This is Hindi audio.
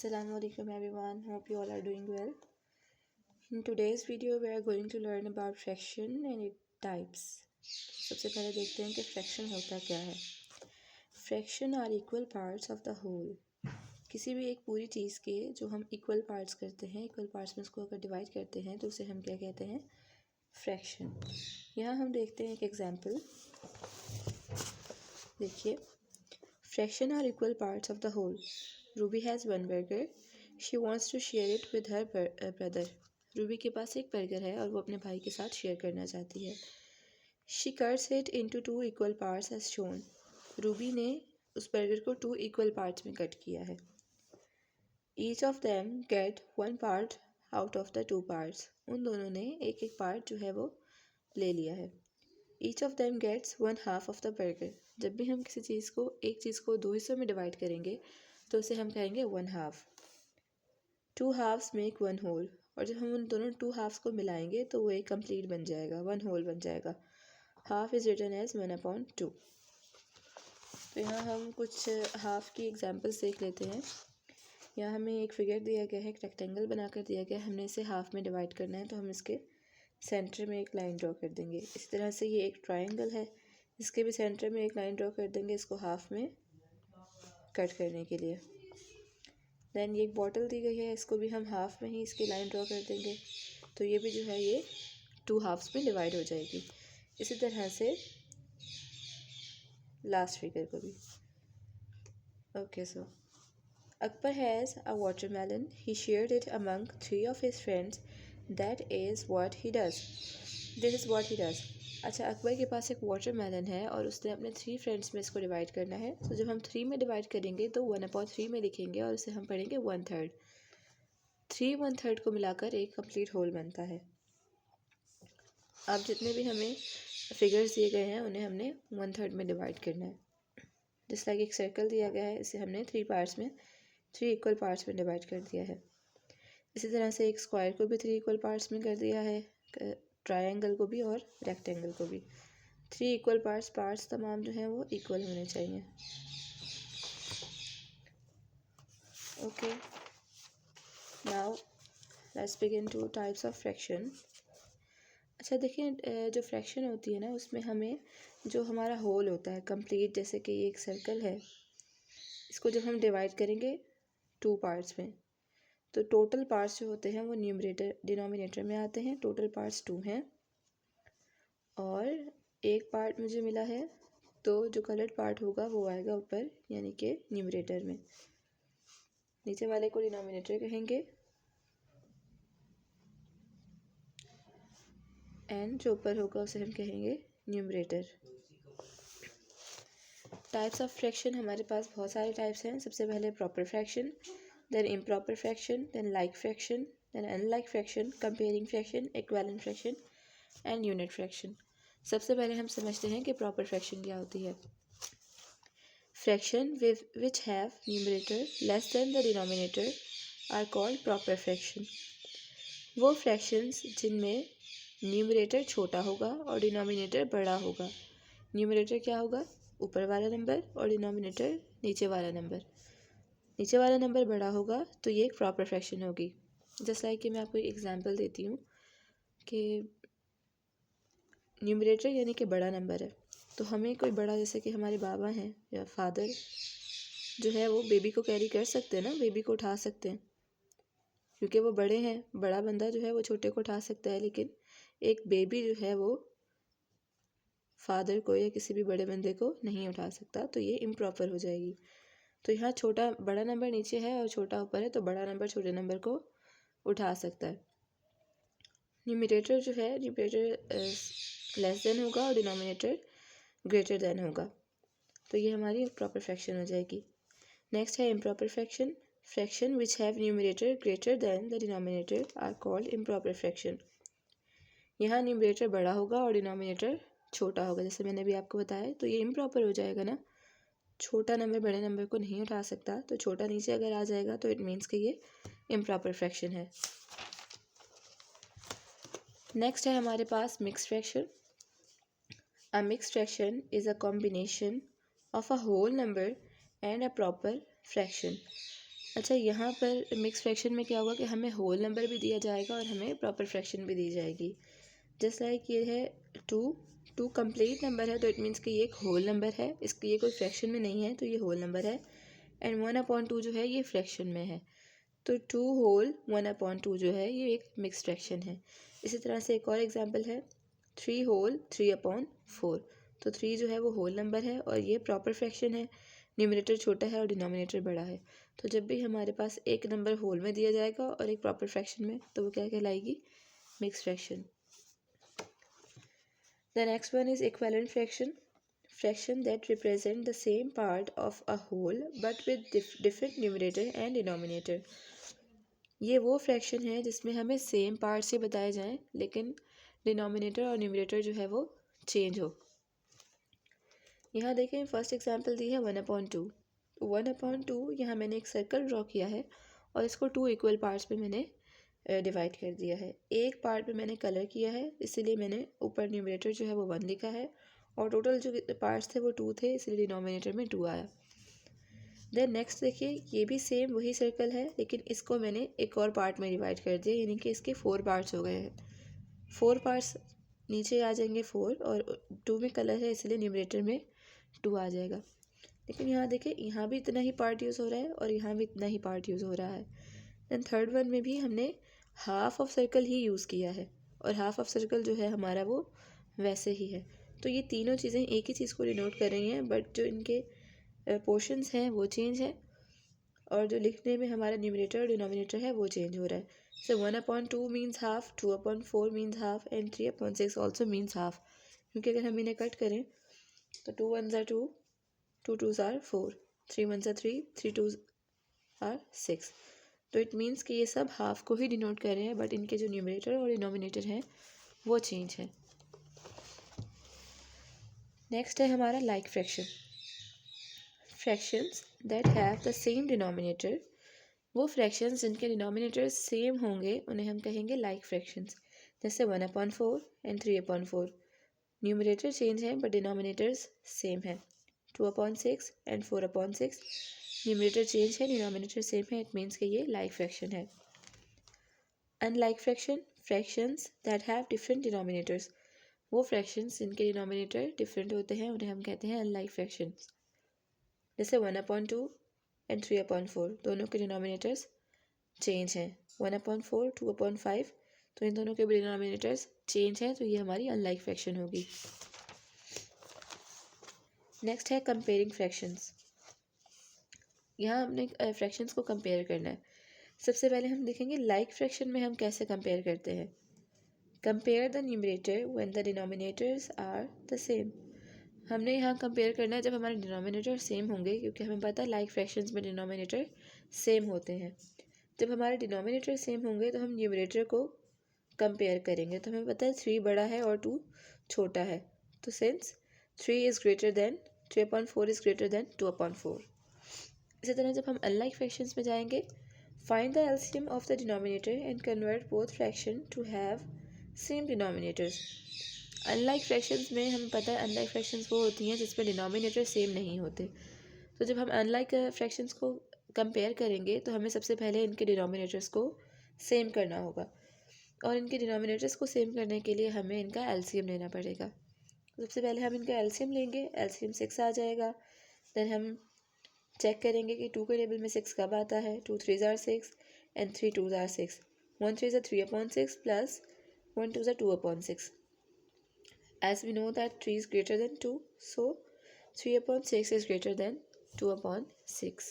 Assalamualaikum everyone, hope you all are doing well. In today's video we are going to learn about fraction and its types. सबसे पहले देखते हैं कि फ्रैक्शन होता क्या है. Fraction are equal parts of the whole. किसी भी एक पूरी चीज़ के जो हम इक्वल पार्ट्स करते हैं, इक्वल पार्ट्स में उसको अगर डिवाइड करते हैं तो उसे हम क्या कहते हैं, फ्रैक्शन. यहाँ हम देखते हैं एक एग्जाम्पल. देखिए, fraction are equal parts of the whole. Ruby has one burger. She wants to share it with her brother. Ruby के पास एक बर्गर है और वो अपने भाई के साथ शेयर करना चाहती है. She cuts it into 2 equal parts as shown. Ruby ने उस बर्गर को 2 इक्वल पार्ट्स में कट किया है. Each of them get 1 part out of the 2 parts. उन दोनों ने एक एक पार्ट जो है वो ले लिया है. Each of them gets 1/2 of the burger. जब भी हम किसी चीज़ को, एक चीज़ को 2 हिस्सों में डिवाइड करेंगे तो उसे हम कहेंगे 1/2. 2 halves मेक 1 whole. और जब हम उन दोनों 2 halves को मिलाएंगे तो वो एक कंप्लीट बन जाएगा, 1 whole बन जाएगा. Half is written as 1/2. तो यहाँ हम कुछ हाफ की एग्जांपल्स देख लेते हैं. यहाँ हमें एक फिगर दिया गया है, एक रेक्टेंगल बनाकर दिया गया है. हमने इसे हाफ में डिवाइड करना है तो हम इसके सेंटर में एक लाइन ड्रॉ कर देंगे. इसी तरह से ये एक ट्राइंगल है, इसके भी सेंटर में एक लाइन ड्रॉ कर देंगे इसको हाफ में कट करने के लिए. दैन ये एक बॉटल दी गई है, इसको भी हम हाफ में ही इसकी लाइन ड्रॉ कर देंगे तो ये भी जो है ये 2 हाफ्स में डिवाइड हो जाएगी. इसी तरह से लास्ट फिगर को भी. Okay, so Akbar has a watermelon. He shared it among 3 of his friends. That is what he does. This is what he does. अच्छा, अकबर के पास एक वाटरमेलन है और उसने अपने 3 फ्रेंड्स में इसको डिवाइड करना है. तो जब हम 3 में डिवाइड करेंगे तो 1/3 में लिखेंगे और उसे हम पढ़ेंगे 1/3. 3 1/3 को मिलाकर एक कंप्लीट होल बनता है. अब जितने भी हमें फिगर्स दिए गए हैं उन्हें हमने 1/3 में डिवाइड करना है. जिस लाइक एक सर्कल दिया गया है, इसे हमने 3 पार्ट्स में, 3 इक्वल पार्ट्स में डिवाइड कर दिया है. इसी तरह से एक स्क्वायर को भी 3 इक्वल पार्ट्स में कर दिया है, ट्रायंगल को भी और रेक्टेंगल को भी. 3 इक्वल पार्ट्स तमाम जो हैं वो इक्वल होने चाहिए. Okay, now let's begin two types of fraction. अच्छा देखिए, जो फ्रैक्शन होती है ना, उसमें हमें जो हमारा होल होता है कंप्लीट, जैसे कि ये एक सर्कल है, इसको जब हम डिवाइड करेंगे 2 पार्ट्स में तो टोटल पार्ट्स जो होते हैं वो न्यूमरेटर डिनोमिनेटर में आते हैं. टोटल पार्ट्स 2 हैं और एक पार्ट मुझे मिला है, तो जो कलर्ड पार्ट होगा वो आएगा ऊपर, यानी कि न्यूमरेटर में. नीचे वाले को डिनोमिनेटर कहेंगे एंड जो ऊपर होगा उसे हम कहेंगे न्यूमरेटर. टाइप्स ऑफ फ्रैक्शन हमारे पास बहुत सारे टाइप्स हैं. सबसे पहले proper fraction, then improper fraction, then like fraction, then unlike fraction, comparing fraction, equivalent fraction and unit fraction. सबसे पहले हम समझते हैं कि प्रॉपर फ्रैक्शन क्या होती है. Fraction which have numerator less than the denominator are called proper fraction. वो फ्रैक्शंस जिनमें न्यूमरेटर छोटा होगा और डिनोमिनेटर बड़ा होगा. न्यूमरेटर क्या होगा, ऊपर वाला नंबर, और डिनोमिनेटर नीचे वाला नंबर. नीचे वाला नंबर बड़ा होगा तो ये एक प्रॉपर फ्रैक्शन होगी. जस्ट लाइक कि मैं आपको एक एग्जांपल देती हूँ कि न्यूमरेटर यानी कि बड़ा नंबर है, तो हमें कोई बड़ा, जैसे कि हमारे बाबा हैं या फादर जो है वो बेबी को कैरी कर सकते हैं ना, बेबी को उठा सकते हैं क्योंकि वो बड़े हैं. बड़ा बंदा जो है वो छोटे को उठा सकता है, लेकिन एक बेबी जो है वो फादर को या किसी भी बड़े बंदे को नहीं उठा सकता, तो ये इम्प्रॉपर हो जाएगी. तो यहाँ छोटा बड़ा नंबर नीचे है और छोटा ऊपर है, तो बड़ा नंबर छोटे नंबर को उठा सकता है. न्यूमरेटर जो है, न्यूमरेटर लेस देन होगा और डिनोमिनेटर ग्रेटर देन होगा, तो ये हमारी प्रॉपर फ्रैक्शन हो जाएगी. नेक्स्ट है improper fraction. Fraction which have numerator greater than the denominator are called improper fraction. यहाँ न्यूमरेटर बड़ा होगा और डिनोमिनेटर छोटा होगा, जैसे मैंने अभी आपको बताया, तो ये इम्प्रॉपर हो जाएगा ना. छोटा नंबर बड़े नंबर को नहीं उठा सकता, तो छोटा नीचे अगर आ जाएगा तो इट मीन्स कि ये इम्प्रॉपर फ्रैक्शन है. नेक्स्ट है हमारे पास mixed fraction. A mixed fraction is a combination of a whole number and a proper fraction. अच्छा, यहाँ पर मिक्स फ्रैक्शन में क्या होगा कि हमें होल नंबर भी दिया जाएगा और हमें प्रॉपर फ्रैक्शन भी दी जाएगी। जस्ट लाइक ये है टू, टू कंप्लीट नंबर है तो इट मीन्स कि ये एक होल नंबर है, इसकी ये कोई फ्रैक्शन में नहीं है तो ये होल नंबर है। एंड 1/2 जो है ये फ्रैक्शन में है, तो 2 होल 1/2 जो है ये एक मिक्स फ्रैक्शन है। इसी तरह से एक और एग्जांपल है 3 होल 3/4, तो 3 जो है वो होल नंबर है और ये प्रॉपर फ्रैक्शन है, न्यूमरेटर छोटा है और डिनोमिनेटर बड़ा है। तो जब भी हमारे पास एक नंबर होल में दिया जाएगा और एक प्रॉपर फ्रैक्शन में, तो वो क्या कहलाएगी, mix fraction. The next one is equivalent fraction, fraction that represent the same part of a whole but with different numerator and denominator। ये वो फ्रैक्शन है जिसमें हमें सेम पार्ट से बताए जाएं लेकिन डिनोमिनेटर और न्यूमरेटर जो है वो चेंज हो। यहाँ देखें फर्स्ट एग्जांपल दी है 1/2। 1/2 यहाँ मैंने एक सर्कल ड्रॉ किया है और इसको 2 इक्वल पार्ट्स में मैंने डिवाइड कर दिया है। एक पार्ट में मैंने कलर किया है इसीलिए मैंने ऊपर न्यूमरेटर जो है वो 1 लिखा है और टोटल जो पार्ट्स थे वो 2 थे इसलिए डिनोमिनेटर में 2 आया। देन नेक्स्ट देखिए ये भी सेम वही सर्कल है लेकिन इसको मैंने एक और पार्ट में डिवाइड कर दिया, यानी कि इसके 4 पार्ट्स हो गए हैं। 4 पार्ट्स नीचे आ जाएंगे 4 और 2 में कलर है इसलिए न्यूमरेटर में 2 आ जाएगा। लेकिन यहाँ देखिए यहाँ भी इतना ही पार्ट यूज़ हो रहा है और यहाँ भी इतना ही पार्ट यूज़ हो रहा है। देन थर्ड वन में भी हमने half of circle he use किया है और हाफ ऑफ सर्कल जो है हमारा वो वैसे ही है। तो ये तीनों चीज़ें एक ही चीज़ को डिनोट कर रही हैं बट जो इनके पोर्शंस हैं वो चेंज है और जो लिखने में हमारा न्यूमरेटर और डिनोमिनेटर है वो चेंज हो रहा है। सो 1/2 means half, 2/4 means half and 3/6 also means half, क्योंकि अगर हम इन्हें कट करें तो 2 1s are 2, 2 2s are 4, 3 1s are 3, 3 2s are 6। तो इट मीन्स कि ये सब हाफ को ही डिनोट कर रहे हैं बट इनके जो न्यूमरेटर और डिनोमिनेटर हैं वो चेंज है। नेक्स्ट है हमारा like fraction. Fractions that have the same denominator, वो फ्रैक्शंस जिनके डिनोमिनेटर सेम होंगे उन्हें हम कहेंगे लाइक फ्रैक्शंस। जैसे 1/4 एंड 3/4, न्यूमरेटर चेंज है बट डिनोमिनेटर्स सेम है। 2/6 एंड 4/6, न्यूमरेटर चेंज है डिनोमिनेटर सेम है, इट मीन्स कि ये लाइक फ्रैक्शन है। Unlike fraction, fractions that have different denominators, वो फ्रैक्शंस जिनके डिनोमिनेटर डिफरेंट होते हैं उन्हें हम कहते हैं अनलाइक फ्रैक्शंस। जैसे 1/2 एंड 3/4, दोनों के डिनोमिनेटर्स चेंज हैं। 1/4 2/5, तो इन दोनों के भी डिनोमिनेटर्स चेंज हैं, तो ये हमारी अनलाइक फ्रैक्शन होगी। नेक्स्ट है कंपेयरिंग फ्रैक्शंस। यहाँ हमने फ्रैक्शंस को कंपेयर करना है। सबसे पहले हम देखेंगे लाइक फ्रैक्शन में हम कैसे कंपेयर करते हैं। Compare the numerator when the denominators are the same. हमने यहाँ कंपेयर करना है जब हमारे डिनोमिनेटर सेम होंगे, क्योंकि हमें पता है लाइक फ्रैक्शंस में डिनोमिनेटर सेम होते हैं। जब हमारे डिनोमिनेटर सेम होंगे तो हम न्यूमरेटर को कंपेयर करेंगे, तो हमें पता है 3 बड़ा है और 2 छोटा है, तो since 3 is greater than 3/4 is greater than 2/4। इसी तरह जब हम अनलाइक फ्रैक्शंस में जाएंगे, find the LCM of the denominator and convert both fraction to have same denominators. Unlike fractions में हमें पता है अनलाइक फ्रैक्शंस वो होती हैं जिसमें डिनोमिनेटर सेम नहीं होते। तो जब हम अनलाइक फ्रैक्शंस को कंपेयर करेंगे तो हमें सबसे पहले इनके डिनोमिनेटर्स को सेम करना होगा और इनके डिनोमिनेटर्स को सेम करने के लिए हमें इनका एलसीएम लेना पड़ेगा। सबसे पहले हम इनका एलसीएम लेंगे, एलसीएम 6 आ जाएगा। देन हम चेक करेंगे कि 2 के टेबल में 6 कब आता है। 2 3s are 6 and 3 2s are 6, 1 3 is 3/6 plus 1 2 is 2/6। As we know that 3 is greater than 2, so 3/6 is greater than 2/6।